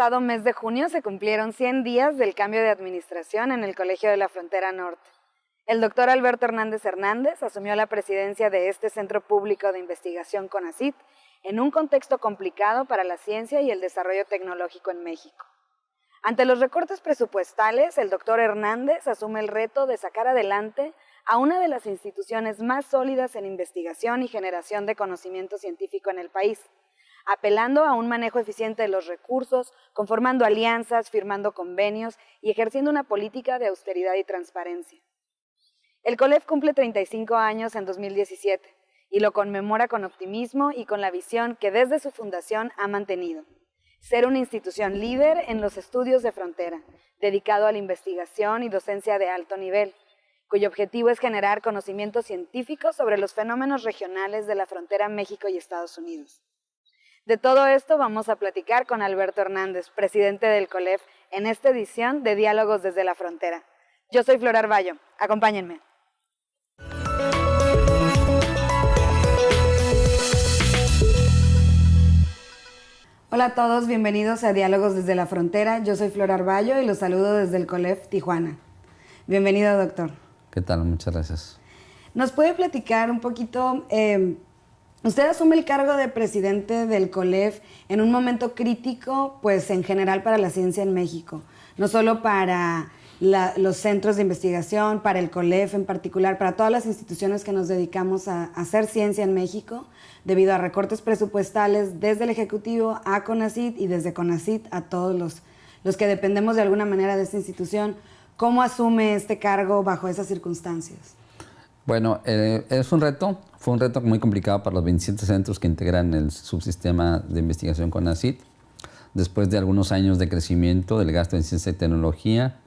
pasado mes de junio se cumplieron 100 días del cambio de administración en el Colegio de la Frontera Norte. El doctor Alberto Hernández Hernández asumió la presidencia de este Centro Público de Investigación CONACYT en un contexto complicado para la ciencia y el desarrollo tecnológico en México. Ante los recortes presupuestales, el doctor Hernández asume el reto de sacar adelante a una de las instituciones más sólidas en investigación y generación de conocimiento científico en el país, apelando a un manejo eficiente de los recursos, conformando alianzas, firmando convenios y ejerciendo una política de austeridad y transparencia. El COLEF cumple 35 años en 2017 y lo conmemora con optimismo y con la visión que desde su fundación ha mantenido: ser una institución líder en los estudios de frontera, dedicado a la investigación y docencia de alto nivel, cuyo objetivo es generar conocimiento científico sobre los fenómenos regionales de la frontera México y Estados Unidos. De todo esto vamos a platicar con Alberto Hernández, presidente del COLEF, en esta edición de Diálogos desde la Frontera. Yo soy Flor Arballo, acompáñenme. Hola a todos, bienvenidos a Diálogos desde la Frontera. Yo soy Flor Arballo y los saludo desde el COLEF Tijuana. Bienvenido, doctor. ¿Qué tal? Muchas gracias. ¿Nos puede platicar un poquito? Usted asume el cargo de presidente del COLEF en un momento crítico, pues en general para la ciencia en México, no solo para los centros de investigación, para el COLEF en particular, para todas las instituciones que nos dedicamos a hacer ciencia en México, debido a recortes presupuestales desde el Ejecutivo a CONACYT y desde CONACYT a todos los que dependemos de alguna manera de esta institución. ¿Cómo asume este cargo bajo esas circunstancias? Bueno, fue un reto muy complicado para los 27 centros que integran el subsistema de investigación CONACYT. Después de algunos años de crecimiento del gasto en ciencia y tecnología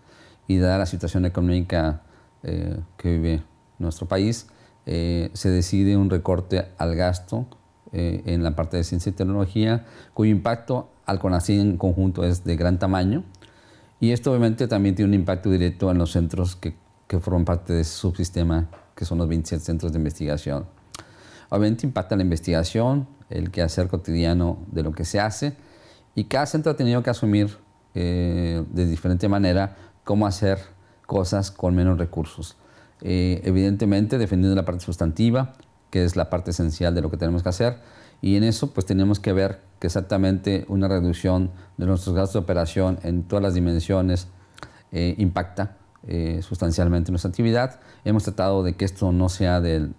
y dada la situación económica que vive nuestro país, se decide un recorte al gasto en la parte de ciencia y tecnología, cuyo impacto al CONACYT en conjunto es de gran tamaño. Y esto obviamente también tiene un impacto directo en los centros que forman parte de ese subsistema, que son los 27 centros de investigación. Obviamente impacta la investigación, el quehacer cotidiano de lo que se hace, y cada centro ha tenido que asumir de diferente manera cómo hacer cosas con menos recursos. Evidentemente defendiendo la parte sustantiva, que es la parte esencial de lo que tenemos que hacer, y en eso pues tenemos que ver que exactamente una reducción de nuestros gastos de operación en todas las dimensiones impacta sustancialmente nuestra actividad. Hemos tratado de que esto no sea de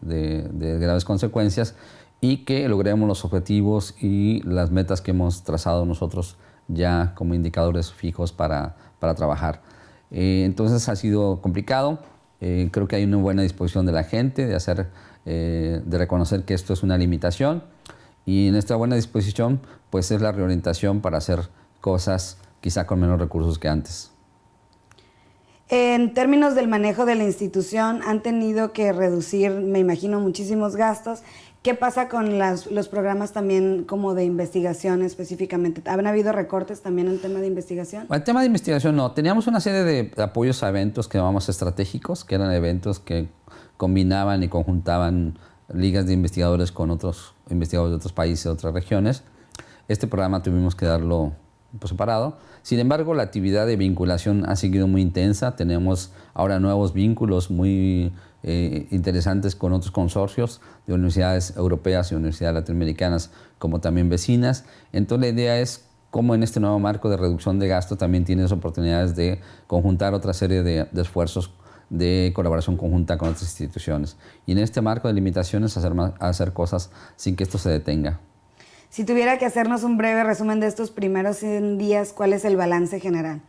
graves consecuencias y que logremos los objetivos y las metas que hemos trazado nosotros ya como indicadores fijos para trabajar. Entonces ha sido complicado. Creo que hay una buena disposición de la gente de reconocer que esto es una limitación, y en esta buena disposición pues es la reorientación para hacer cosas quizá con menos recursos que antes. En términos del manejo de la institución, han tenido que reducir, me imagino, muchísimos gastos. ¿Qué pasa con los programas también como de investigación específicamente? ¿Han habido recortes también en el tema de investigación? El tema de investigación no. Teníamos una serie de apoyos a eventos que llamamos estratégicos, que eran eventos que combinaban y conjuntaban ligas de investigadores con otros investigadores de otros países, de otras regiones. Este programa tuvimos que darlo por separado. Sin embargo, la actividad de vinculación ha seguido muy intensa. Tenemos ahora nuevos vínculos muy interesantes con otros consorcios de universidades europeas y universidades latinoamericanas, como también vecinas. Entonces la idea es cómo en este nuevo marco de reducción de gasto también tienes oportunidades de conjuntar otra serie de esfuerzos de colaboración conjunta con otras instituciones. Y en este marco de limitaciones hacer cosas sin que esto se detenga. Si tuviera que hacernos un breve resumen de estos primeros 100 días, ¿cuál es el balance general?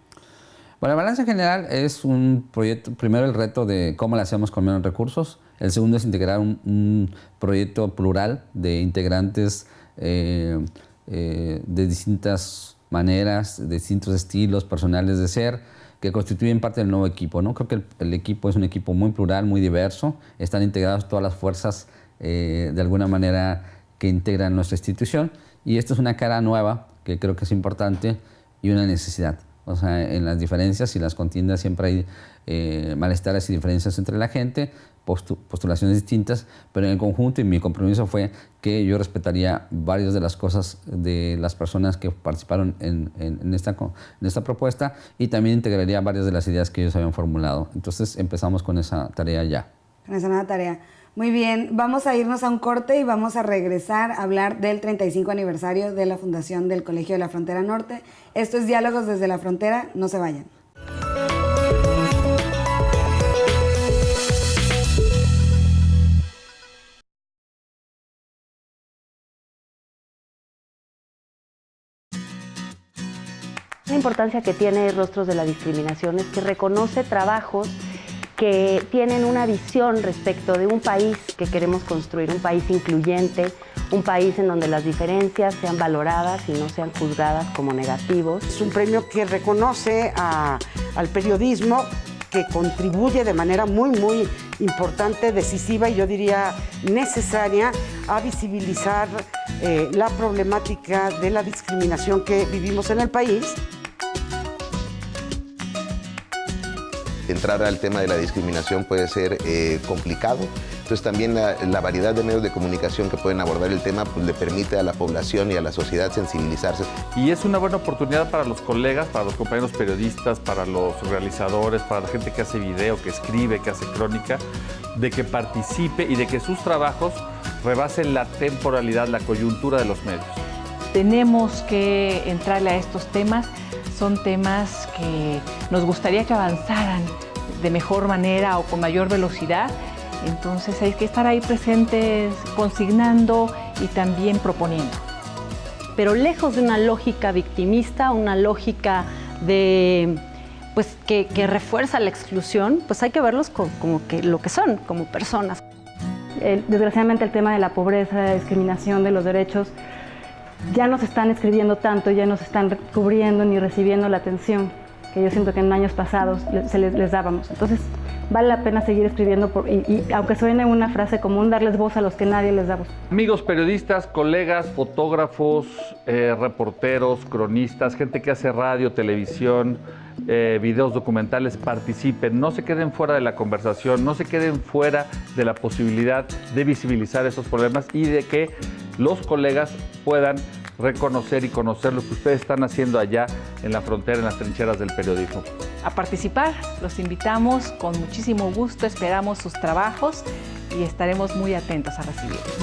Bueno, el balance general es un proyecto, primero el reto de cómo lo hacemos con menos recursos. El segundo es integrar un proyecto plural de integrantes de distintas maneras, de distintos estilos personales de ser, que constituyen parte del nuevo equipo, ¿no? Creo que el equipo es un equipo muy plural, muy diverso. Están integradas todas las fuerzas de alguna manera que integran nuestra institución, y esto es una cara nueva que creo que es importante y una necesidad. O sea, en las diferencias y las contiendas siempre hay malestares y diferencias entre la gente, postulaciones distintas, pero en el conjunto, y mi compromiso fue que yo respetaría varias de las cosas de las personas que participaron en esta propuesta, y también integraría varias de las ideas que ellos habían formulado. Entonces empezamos con esa tarea ya. Con esa nueva tarea. Muy bien, vamos a irnos a un corte y vamos a regresar a hablar del 35 aniversario de la fundación del Colegio de la Frontera Norte. Esto es Diálogos desde la Frontera, no se vayan. La importancia que tiene Rostros de la Discriminación es que reconoce trabajos que tienen una visión respecto de un país que queremos construir, un país incluyente, un país en donde las diferencias sean valoradas y no sean juzgadas como negativos. Es un premio que reconoce al periodismo, que contribuye de manera muy importante, decisiva y yo diría necesaria a visibilizar la problemática de la discriminación que vivimos en el país. Entrar al tema de la discriminación puede ser complicado, entonces también la variedad de medios de comunicación que pueden abordar el tema pues, le permite a la población y a la sociedad sensibilizarse. Y es una buena oportunidad para los colegas, para los compañeros periodistas, para los realizadores, para la gente que hace video, que escribe, que hace crónica, de que participe y de que sus trabajos rebasen la temporalidad, la coyuntura de los medios. Tenemos que entrarle a estos temas. Son temas que nos gustaría que avanzaran de mejor manera o con mayor velocidad. Entonces hay que estar ahí presentes, consignando y también proponiendo. Pero lejos de una lógica victimista, una lógica de, pues, que refuerza la exclusión, pues hay que verlos como que lo que son, como personas. Desgraciadamente el tema de la pobreza, de la discriminación, de los derechos, ya no se están escribiendo tanto, ya no se están cubriendo ni recibiendo la atención que yo siento que en años pasados les dábamos. Entonces, vale la pena seguir escribiendo y aunque suene una frase común, darles voz a los que nadie les da voz. Amigos periodistas, colegas, fotógrafos, reporteros, cronistas, gente que hace radio, televisión, videos documentales, participen, no se queden fuera de la conversación, no se queden fuera de la posibilidad de visibilizar esos problemas y de que los colegas puedan reconocer y conocer lo que ustedes están haciendo allá en la frontera, en las trincheras del periodismo. A participar, los invitamos con muchísimo gusto, esperamos sus trabajos y estaremos muy atentos a recibirlos.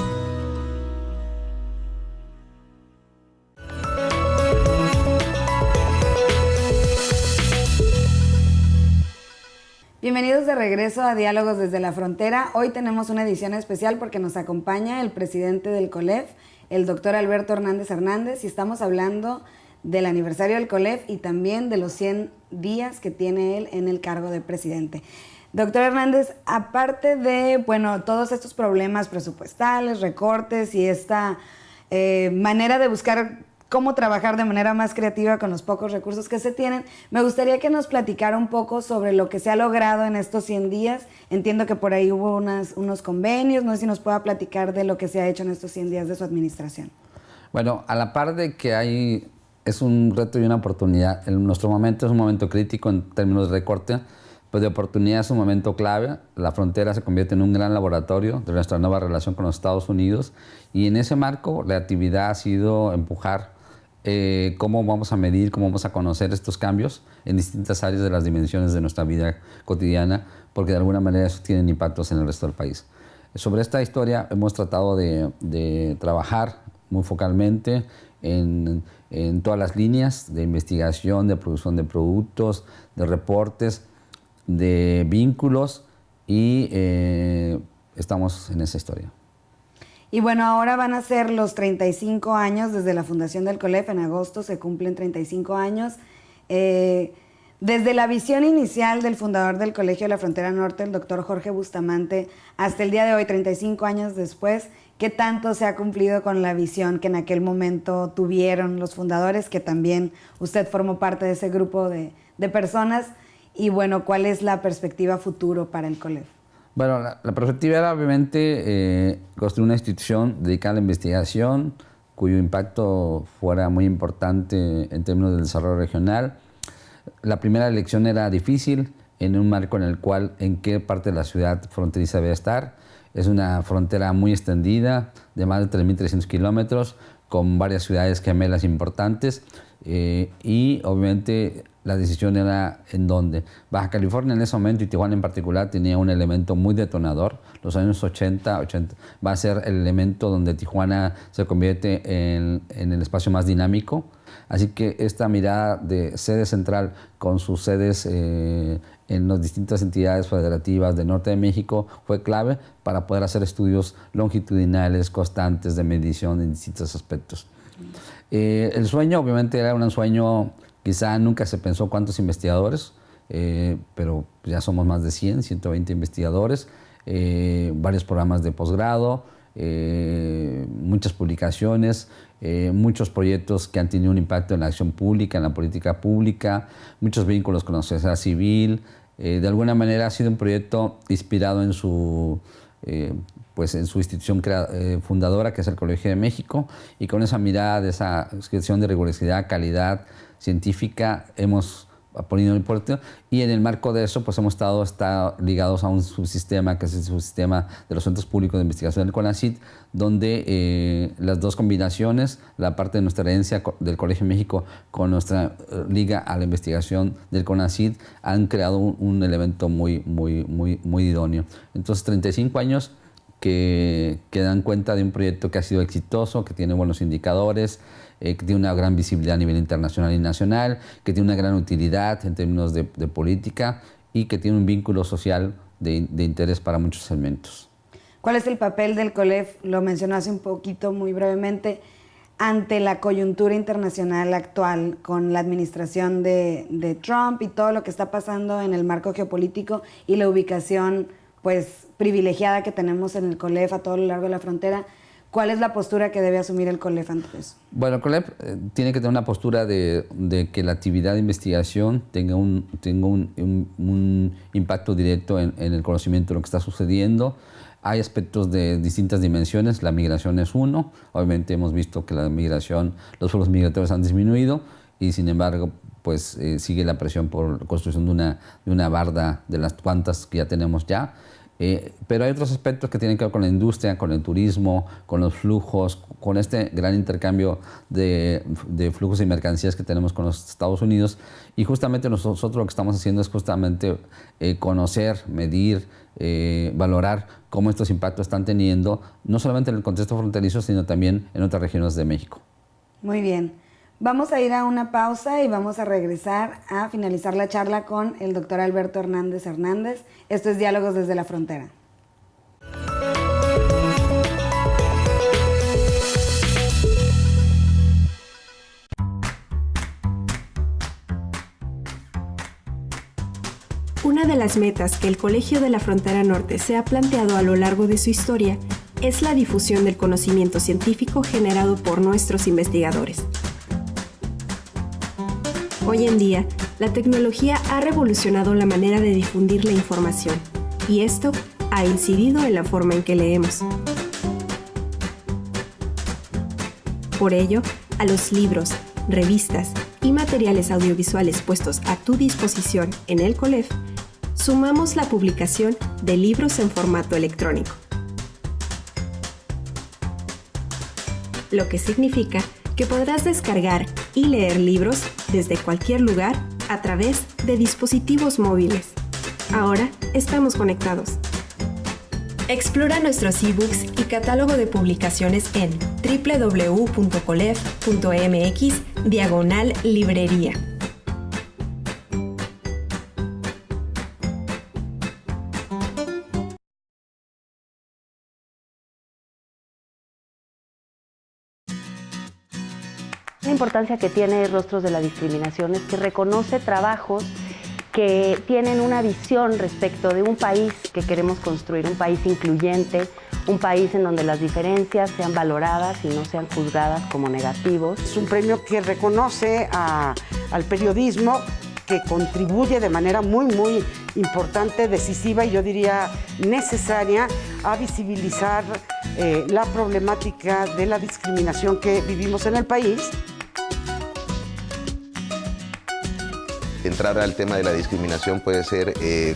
Bienvenidos de regreso a Diálogos desde la Frontera. Hoy tenemos una edición especial porque nos acompaña el presidente del COLEF, el doctor Alberto Hernández Hernández, y estamos hablando del aniversario del COLEF y también de los 100 días que tiene él en el cargo de presidente. Doctor Hernández, aparte de, bueno, todos estos problemas presupuestales, recortes y esta manera de buscar cómo trabajar de manera más creativa con los pocos recursos que se tienen, me gustaría que nos platicara un poco sobre lo que se ha logrado en estos 100 días. Entiendo que por ahí hubo unos convenios, no sé si nos pueda platicar de lo que se ha hecho en estos 100 días de su administración. Bueno, a la par de que es un reto y una oportunidad, nuestro momento es un momento crítico en términos de recorte, pues de oportunidad es un momento clave. La frontera se convierte en un gran laboratorio de nuestra nueva relación con los Estados Unidos y en ese marco la actividad ha sido empujar cómo vamos a medir, cómo vamos a conocer estos cambios en distintas áreas de las dimensiones de nuestra vida cotidiana, porque de alguna manera eso tiene impactos en el resto del país. Sobre esta historia hemos tratado de trabajar muy focalmente en todas las líneas de investigación, de producción de productos, de reportes, de vínculos y estamos en esa historia. Y bueno, ahora van a ser los 35 años desde la fundación del COLEF, en agosto se cumplen 35 años. Desde la visión inicial del fundador del Colegio de la Frontera Norte, el doctor Jorge Bustamante, hasta el día de hoy, 35 años después, ¿qué tanto se ha cumplido con la visión que en aquel momento tuvieron los fundadores, que también usted formó parte de ese grupo de personas? Y bueno, ¿cuál es la perspectiva futuro para el COLEF? Bueno, la perspectiva era obviamente construir una institución dedicada a la investigación, cuyo impacto fuera muy importante en términos del desarrollo regional. La primera elección era difícil, en un marco en el cual en qué parte de la ciudad fronteriza debe estar. Es una frontera muy extendida, de más de 3.300 kilómetros, con varias ciudades gemelas importantes, y obviamente la decisión era en dónde. Baja California en ese momento, y Tijuana en particular, tenía un elemento muy detonador. Los años 80 va a ser el elemento donde Tijuana se convierte en el espacio más dinámico. Así que esta mirada de sede central con sus sedes en las distintas entidades federativas del norte de México fue clave para poder hacer estudios longitudinales, constantes, de medición en distintos aspectos. El sueño obviamente era un sueño, quizá nunca se pensó cuántos investigadores, pero ya somos más de 100, 120 investigadores, varios programas de posgrado, muchas publicaciones, muchos proyectos que han tenido un impacto en la acción pública, en la política pública, muchos vínculos con la sociedad civil. De alguna manera ha sido un proyecto inspirado en su institución fundadora, que es el Colegio de México, y con esa mirada de esa cuestión de rigurosidad, calidad científica, hemos ponido el puerto, y en el marco de eso pues hemos estado ligados a un subsistema, que es el subsistema de los centros públicos de investigación del CONACYT, donde las dos combinaciones, la parte de nuestra herencia del Colegio de México con nuestra liga a la investigación del CONACYT, han creado un elemento muy idóneo. Entonces 35 años que dan cuenta de un proyecto que ha sido exitoso, que tiene buenos indicadores, que tiene una gran visibilidad a nivel internacional y nacional, que tiene una gran utilidad en términos de política, y que tiene un vínculo social de interés para muchos segmentos. ¿Cuál es el papel del COLEF? Lo mencionó hace un poquito, muy brevemente, ante la coyuntura internacional actual con la administración de Trump y todo lo que está pasando en el marco geopolítico y la ubicación pues privilegiada que tenemos en el COLEF a todo lo largo de la frontera. ¿Cuál es la postura que debe asumir el COLEF ante eso? Bueno, el COLEF tiene que tener una postura de que la actividad de investigación tenga un impacto directo en el conocimiento de lo que está sucediendo. Hay aspectos de distintas dimensiones, la migración es uno. Obviamente hemos visto que la migración, los flujos migratorios han disminuido, y sin embargo pues sigue la presión por la construcción de una barda de las cuantas que ya tenemos ya. Pero hay otros aspectos que tienen que ver con la industria, con el turismo, con los flujos, con este gran intercambio de flujos y mercancías que tenemos con los Estados Unidos. Y justamente nosotros lo que estamos haciendo es justamente conocer, medir, valorar cómo estos impactos están teniendo, no solamente en el contexto fronterizo, sino también en otras regiones de México. Muy bien. Vamos a ir a una pausa y vamos a regresar a finalizar la charla con el doctor Alberto Hernández Hernández. Esto es Diálogos desde la Frontera. Una de las metas que el Colegio de la Frontera Norte se ha planteado a lo largo de su historia es la difusión del conocimiento científico generado por nuestros investigadores. Hoy en día, la tecnología ha revolucionado la manera de difundir la información, y esto ha incidido en la forma en que leemos. Por ello, a los libros, revistas y materiales audiovisuales puestos a tu disposición en el COLEF, sumamos la publicación de libros en formato electrónico, lo que significa que podrás descargar y leer libros desde cualquier lugar a través de dispositivos móviles. Ahora estamos conectados. Explora nuestros ebooks y catálogo de publicaciones en www.colef.mx/librería. La importancia que tiene Rostros de la Discriminación es que reconoce trabajos que tienen una visión respecto de un país que queremos construir, un país incluyente, un país en donde las diferencias sean valoradas y no sean juzgadas como negativos. Es un premio que reconoce al periodismo, que contribuye de manera muy importante, decisiva y yo diría necesaria a visibilizar la problemática de la discriminación que vivimos en el país. entrar al tema de la discriminación puede ser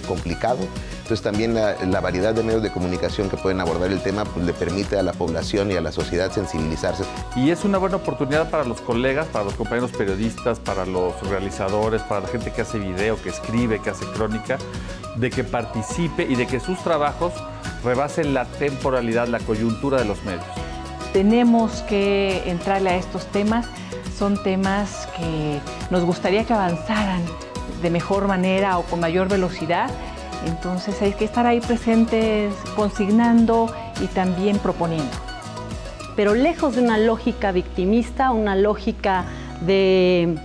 complicado. Entonces también la variedad de medios de comunicación que pueden abordar el tema pues, le permite a la población y a la sociedad sensibilizarse. Y es una buena oportunidad para los colegas, para los compañeros periodistas, para los realizadores, para la gente que hace video, que escribe, que hace crónica, de que participe y de que sus trabajos rebasen la temporalidad, la coyuntura de los medios. Tenemos que entrarle a estos temas. Son temas que nos gustaría que avanzaran de mejor manera o con mayor velocidad. Entonces hay que estar ahí presentes, consignando y también proponiendo. Pero lejos de una lógica victimista, una lógica de,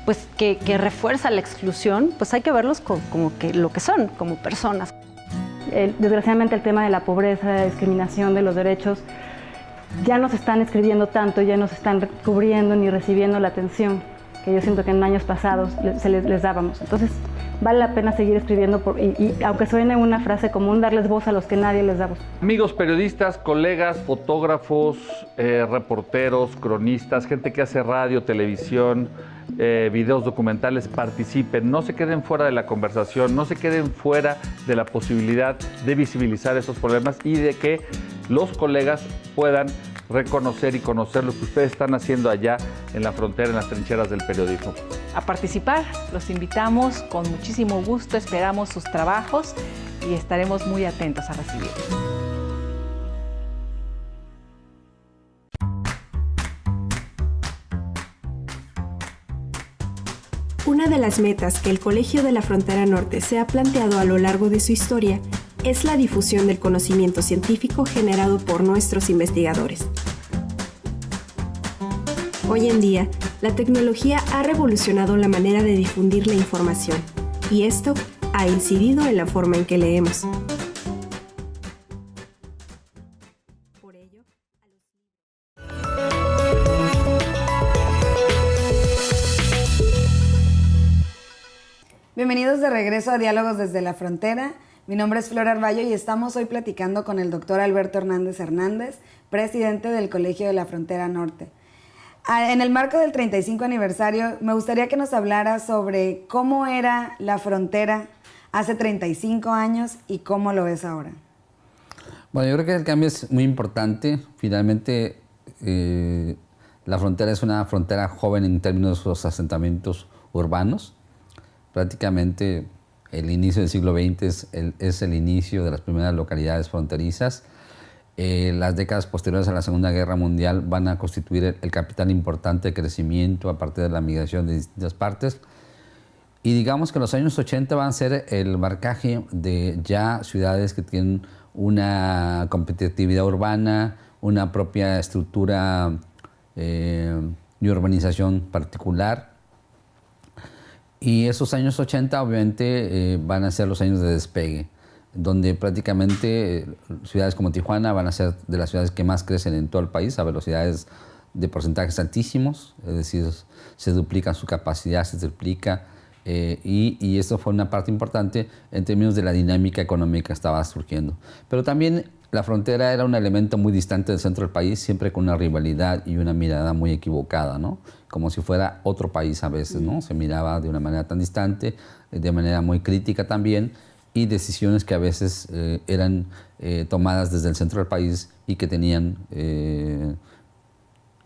pues, que refuerza la exclusión, pues hay que verlos como que lo que son, como personas. Desgraciadamente el tema de la pobreza, la discriminación de los derechos, ya no se están escribiendo tanto, ya no se están cubriendo ni recibiendo la atención que yo siento que en años pasados les dábamos. Entonces, vale la pena seguir escribiendo y aunque suene una frase común, darles voz a los que nadie les da voz. Amigos periodistas, colegas, fotógrafos, reporteros, cronistas, gente que hace radio, televisión, videos documentales, participen, no se queden fuera de la conversación, no se queden fuera de la posibilidad de visibilizar esos problemas y de que los colegas puedan reconocer y conocer lo que ustedes están haciendo allá en la frontera, en las trincheras del periodismo. A participar, los invitamos con muchísimo gusto, esperamos sus trabajos y estaremos muy atentos a recibirlos. Una de las metas que el Colegio de la Frontera Norte se ha planteado a lo largo de su historia es la difusión del conocimiento científico generado por nuestros investigadores. Hoy en día, la tecnología ha revolucionado la manera de difundir la información, y esto ha incidido en la forma en que leemos. Por ello, Bienvenidos de regreso a Diálogos desde la Frontera. Mi nombre es Flor Arballo y estamos hoy platicando con el doctor Alberto Hernández Hernández, presidente del Colegio de la Frontera Norte. En el marco del 35 aniversario, me gustaría que nos hablara sobre cómo era la frontera hace 35 años y cómo lo es ahora. Bueno, yo creo que el cambio es muy importante. Finalmente, la frontera es una frontera joven en términos de los asentamientos urbanos. Prácticamente el inicio del siglo XX es el inicio de las primeras localidades fronterizas. Las décadas posteriores a la Segunda Guerra Mundial van a constituir el capital importante de crecimiento a partir de la migración de distintas partes. Y digamos que los años 80 van a ser el marcaje de ya ciudades que tienen una competitividad urbana, una propia estructura y urbanización particular. Y esos años 80 obviamente van a ser los años de despegue, donde prácticamente ciudades como Tijuana van a ser de las ciudades que más crecen en todo el país a velocidades de porcentajes altísimos, es decir, se duplica su capacidad, se triplica, y esto fue una parte importante en términos de la dinámica económica que estaba surgiendo. Pero también la frontera era un elemento muy distante del centro del país, siempre con una rivalidad y una mirada muy equivocada, ¿no? Como si fuera otro país a veces, ¿no? Se miraba de una manera tan distante, de manera muy crítica también, y decisiones que a veces eran tomadas desde el centro del país y que tenían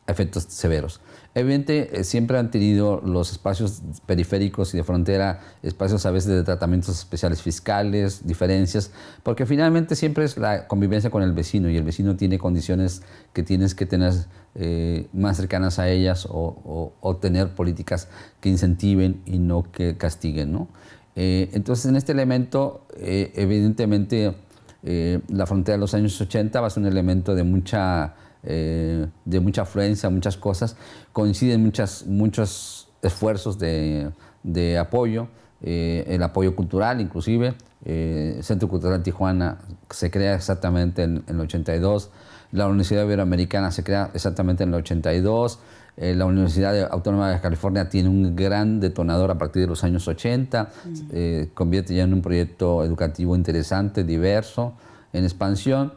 efectos severos. Evidentemente, siempre han tenido los espacios periféricos y de frontera, espacios a veces de tratamientos especiales fiscales, diferencias, porque finalmente siempre es la convivencia con el vecino y el vecino tiene condiciones que tienes que tener más cercanas a ellas o tener políticas que incentiven y no que castiguen, ¿no? Entonces, en este elemento, evidentemente, la frontera de los años 80 va a ser un elemento de mucha afluencia, muchas cosas. Coinciden muchos esfuerzos de apoyo, el apoyo cultural inclusive. El Centro Cultural Tijuana se crea exactamente en el 82, la Universidad Iberoamericana se crea exactamente en el 82, la Universidad Autónoma de California tiene un gran detonador a partir de los años 80, convierte ya en un proyecto educativo interesante, diverso, en expansión,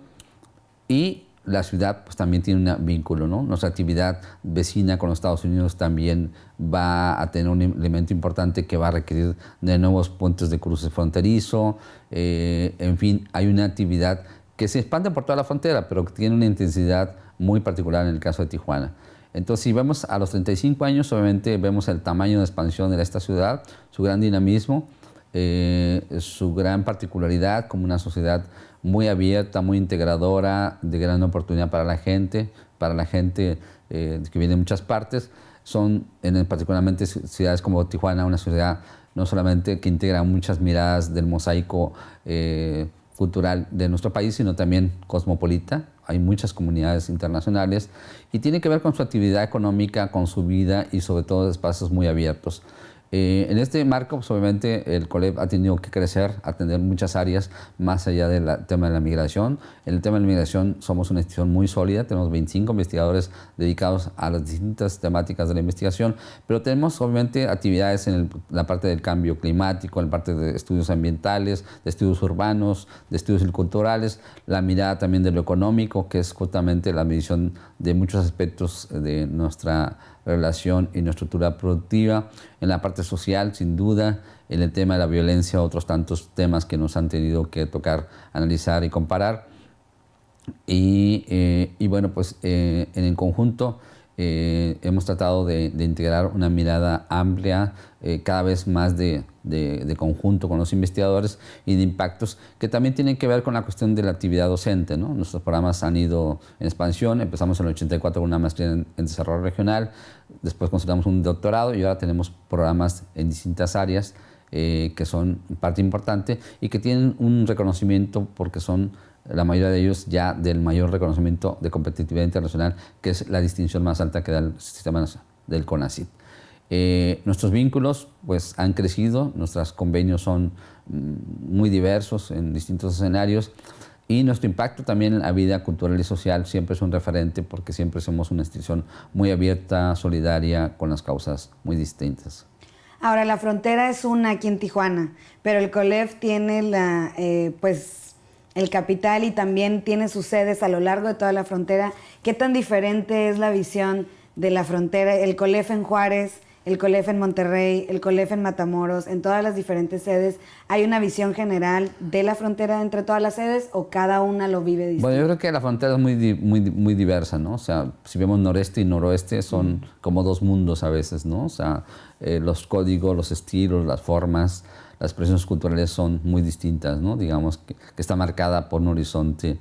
y la ciudad pues, también tiene un vínculo, ¿no? Nuestra actividad vecina con los Estados Unidos también va a tener un elemento importante que va a requerir de nuevos puentes de cruce fronterizo. En fin, hay una actividad que se expande por toda la frontera, pero que tiene una intensidad muy particular en el caso de Tijuana. Entonces, si vemos a los 35 años, obviamente vemos el tamaño de expansión de esta ciudad, su gran dinamismo, su gran particularidad como una sociedad muy abierta, muy integradora, de gran oportunidad para la gente que viene de muchas partes. Son particularmente ciudades como Tijuana, una ciudad no solamente que integra muchas miradas del mosaico cultural de nuestro país, sino también cosmopolita. Hay muchas comunidades internacionales y tiene que ver con su actividad económica, con su vida y sobre todo espacios muy abiertos. En este marco, pues, obviamente, el COLEF ha tenido que crecer, atender muchas áreas más allá del tema de la migración. En el tema de la migración somos una institución muy sólida, tenemos 25 investigadores dedicados a las distintas temáticas de la investigación, pero tenemos obviamente actividades en la parte del cambio climático, en la parte de estudios ambientales, de estudios urbanos, de estudios culturales, la mirada también de lo económico, que es justamente la medición de muchos aspectos de nuestra relación y nuestra estructura productiva, en la parte social, sin duda, en el tema de la violencia, otros tantos temas que nos han tenido que tocar, analizar y comparar. Y bueno, pues en el conjunto hemos tratado de integrar una mirada amplia, cada vez más de conjunto con los investigadores y de impactos que también tienen que ver con la cuestión de la actividad docente, ¿no? Nuestros programas han ido en expansión, empezamos en el 84 con una maestría en desarrollo regional, después consolidamos un doctorado y ahora tenemos programas en distintas áreas que son parte importante y que tienen un reconocimiento porque son la mayoría de ellos ya del mayor reconocimiento de competitividad internacional, que es la distinción más alta que da el sistema del CONACYT. Nuestros vínculos pues, han crecido, nuestros convenios son muy diversos en distintos escenarios y nuestro impacto también en la vida cultural y social siempre es un referente porque siempre somos una institución muy abierta, solidaria, con las causas muy distintas. Ahora, la frontera es una aquí en Tijuana, pero el COLEF tiene el capital y también tiene sus sedes a lo largo de toda la frontera. ¿Qué tan diferente es la visión de la frontera? El COLEF en Juárez, el COLEF en Monterrey, el COLEF en Matamoros, en todas las diferentes sedes, ¿hay una visión general de la frontera entre todas las sedes o cada una lo vive distinto? Bueno, yo creo que la frontera es muy diversa, ¿no? O sea, si vemos noreste y noroeste son como dos mundos a veces, ¿no? O sea, los códigos, los estilos, las formas, las expresiones culturales son muy distintas, ¿no? Digamos que está marcada por un horizonte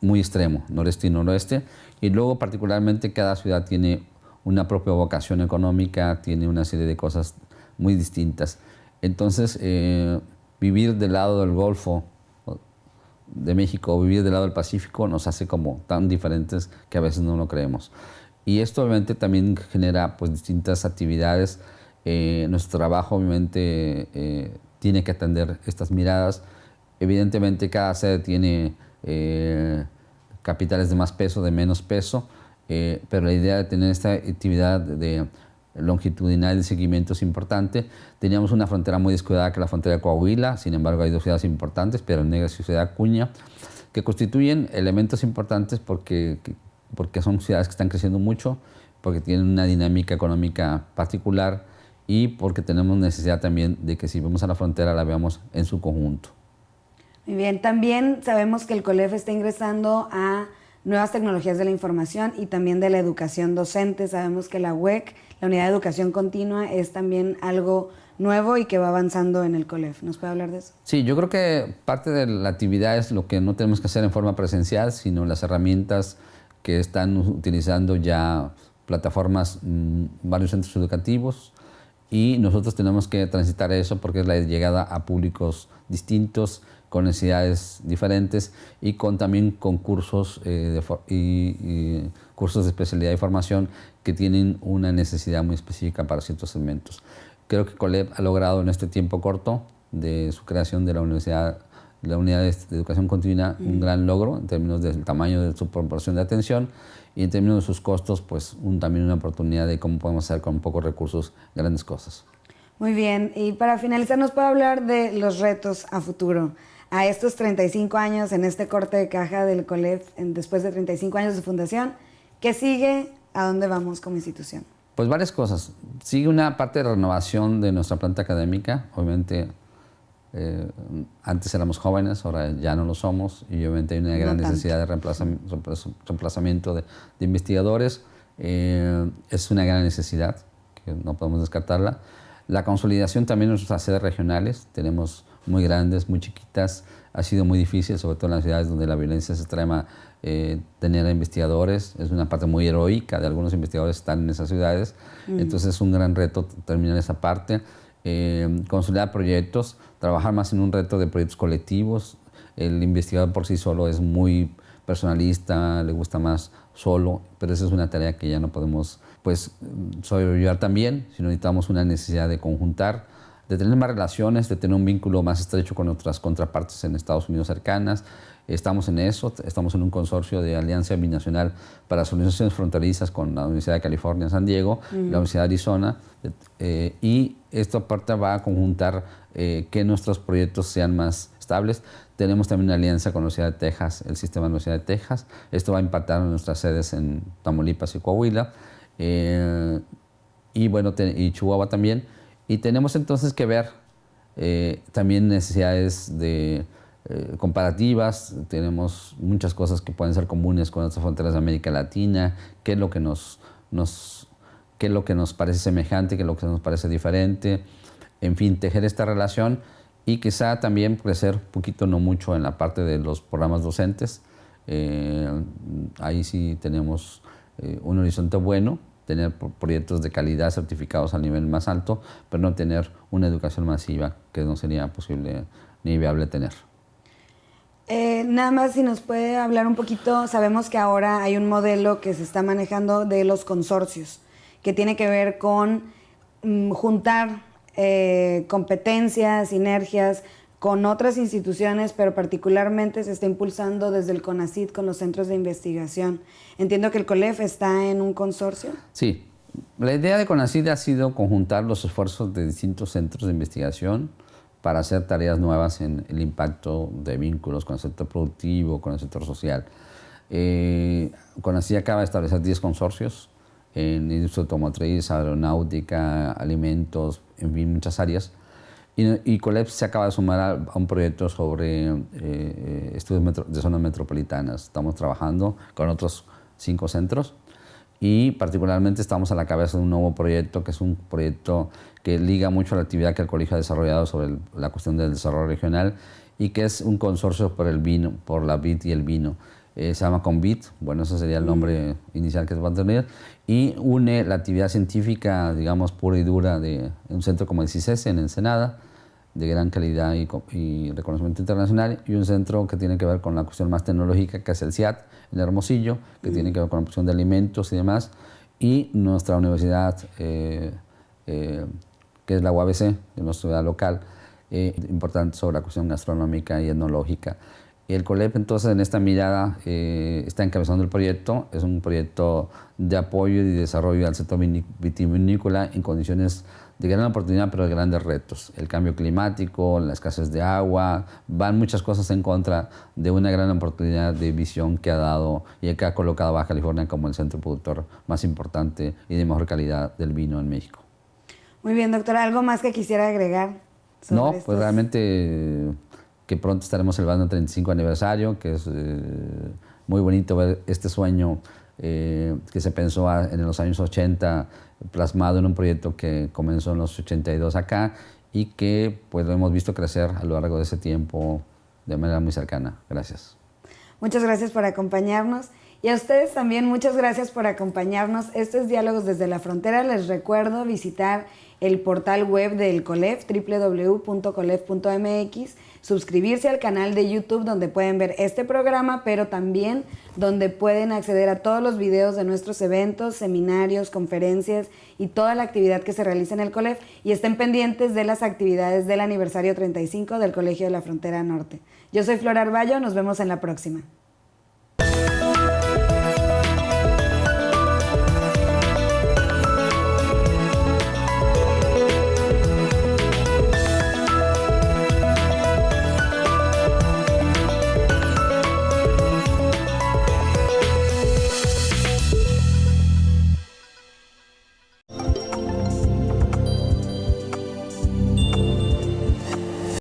muy extremo, noreste y noroeste. Y luego, particularmente, cada ciudad tiene una propia vocación económica, tiene una serie de cosas muy distintas. Entonces, vivir del lado del Golfo de México o vivir del lado del Pacífico nos hace como tan diferentes que a veces no lo creemos. Y esto obviamente también genera pues, distintas actividades. Nuestro trabajo obviamente tiene que atender estas miradas. Evidentemente cada sede tiene capitales de más peso, de menos peso, pero la idea de tener esta actividad de longitudinal de seguimiento es importante. Teníamos una frontera muy descuidada que es la frontera de Coahuila, sin embargo hay dos ciudades importantes, Piedras Negras y Ciudad Acuña, que constituyen elementos importantes porque son ciudades que están creciendo mucho, porque tienen una dinámica económica particular y porque tenemos necesidad también de que si vamos a la frontera la veamos en su conjunto. Muy bien, también sabemos que el COLEF está ingresando a nuevas tecnologías de la información y también de la educación docente. Sabemos que la UEC, la Unidad de Educación Continua, es también algo nuevo y que va avanzando en el COLEF. ¿Nos puede hablar de eso? Sí, yo creo que parte de la actividad es lo que no tenemos que hacer en forma presencial, sino las herramientas que están utilizando ya plataformas, varios centros educativos, y nosotros tenemos que transitar eso porque es la llegada a públicos distintos, con necesidades diferentes y también con cursos y cursos de especialidad y formación que tienen una necesidad muy específica para ciertos segmentos. Creo que COLEF ha logrado en este tiempo corto de su creación de la Unidad de Educación Continua un gran logro en términos del tamaño de su proporción de atención y en términos de sus costos, pues también una oportunidad de cómo podemos hacer con pocos recursos grandes cosas. Muy bien, y para finalizar, ¿nos puede hablar de los retos a futuro? a estos 35 años en este corte de caja del COLEF, después de 35 años de fundación? ¿Qué sigue? ¿A dónde vamos como institución? Pues varias cosas. Sigue una parte de renovación de nuestra planta académica. Obviamente, antes éramos jóvenes, ahora ya no lo somos, y obviamente hay una gran necesidad de reemplazamiento de investigadores. Es una gran necesidad, que no podemos descartarla. La consolidación también de nuestras sedes regionales. Tenemos muy grandes, muy chiquitas. Ha sido muy difícil, sobre todo en las ciudades donde la violencia es extrema, tener investigadores. Es una parte muy heroica de algunos investigadores que están en esas ciudades. Entonces es un gran reto terminar esa parte. Consolidar proyectos, trabajar más en un reto de proyectos colectivos. El investigador por sí solo es muy personalista, le gusta más solo, pero esa es una tarea que ya no podemos sobrellevar también, sino necesitamos una necesidad de conjuntar, de tener más relaciones, de tener un vínculo más estrecho con otras contrapartes en Estados Unidos cercanas. Estamos en eso, estamos en un consorcio de alianza binacional para soluciones fronterizas con la Universidad de California en San Diego, la Universidad de Arizona, y esto aparte va a conjuntar que nuestros proyectos sean más estables. Tenemos también una alianza con la Universidad de Texas, el sistema de la Universidad de Texas. Esto va a impactar en nuestras sedes en Tamaulipas y Coahuila, y Chihuahua también. Y tenemos entonces que ver también necesidades de comparativas. Tenemos muchas cosas que pueden ser comunes con otras fronteras de América Latina, qué es lo que nos parece semejante, qué es lo que nos parece diferente. En fin, tejer esta relación y quizá también crecer poquito, no mucho, en la parte de los programas docentes. Ahí sí tenemos un horizonte bueno, tener proyectos de calidad certificados al nivel más alto, pero no tener una educación masiva que no sería posible ni viable tener. Nada más si nos puede hablar un poquito, sabemos que ahora hay un modelo que se está manejando de los consorcios, que tiene que ver con juntar competencias, sinergias con otras instituciones, pero particularmente se está impulsando desde el CONACYT con los centros de investigación. Entiendo que el COLEF está en un consorcio. Sí, la idea de CONACYT ha sido conjuntar los esfuerzos de distintos centros de investigación para hacer tareas nuevas en el impacto de vínculos con el sector productivo, con el sector social. CONACYT acaba de establecer 10 consorcios en industria automotriz, aeronáutica, alimentos, en fin, muchas áreas. Y COLEF se acaba de sumar a un proyecto sobre estudios de zonas metropolitanas. Estamos trabajando con otros 5 centros y particularmente estamos a la cabeza de un nuevo proyecto, que es un proyecto que liga mucho a la actividad que el colegio ha desarrollado sobre la cuestión del desarrollo regional, y que es un consorcio por el vino, por la vid y el vino. Se llama CONVIT, bueno, ese sería el nombre inicial que va a tener, y une la actividad científica, digamos, pura y dura de un centro como el CICESE en Ensenada, de gran calidad y reconocimiento internacional, y un centro que tiene que ver con la cuestión más tecnológica, que es el CIAT, en Hermosillo, que tiene que ver con la producción de alimentos y demás, y nuestra universidad, que es la UABC, de nuestra universidad local, importante sobre la cuestión gastronómica y etnológica. Y el COLEF, entonces, en esta mirada, está encabezando el proyecto. Es un proyecto de apoyo y desarrollo al sector vitivinícola en condiciones de gran oportunidad, pero de grandes retos. El cambio climático, la escasez de agua, van muchas cosas en contra de una gran oportunidad de visión que ha dado y que ha colocado a Baja California como el centro productor más importante y de mejor calidad del vino en México. Muy bien, doctora, ¿algo más que quisiera agregar? No, pues realmente que pronto estaremos celebrando el 35 aniversario, que es muy bonito ver este sueño que se pensó en los años 80, plasmado en un proyecto que comenzó en los 82 acá, y que pues lo hemos visto crecer a lo largo de ese tiempo de manera muy cercana. Gracias. Muchas gracias por acompañarnos. Y a ustedes también, muchas gracias por acompañarnos. Esto es Diálogos desde la Frontera. Les recuerdo visitar el portal web del COLEF, www.colef.mx, suscribirse al canal de YouTube donde pueden ver este programa, pero también donde pueden acceder a todos los videos de nuestros eventos, seminarios, conferencias y toda la actividad que se realiza en el COLEF, y estén pendientes de las actividades del aniversario 35 del Colegio de la Frontera Norte. Yo soy Flor Arballo, nos vemos en la próxima.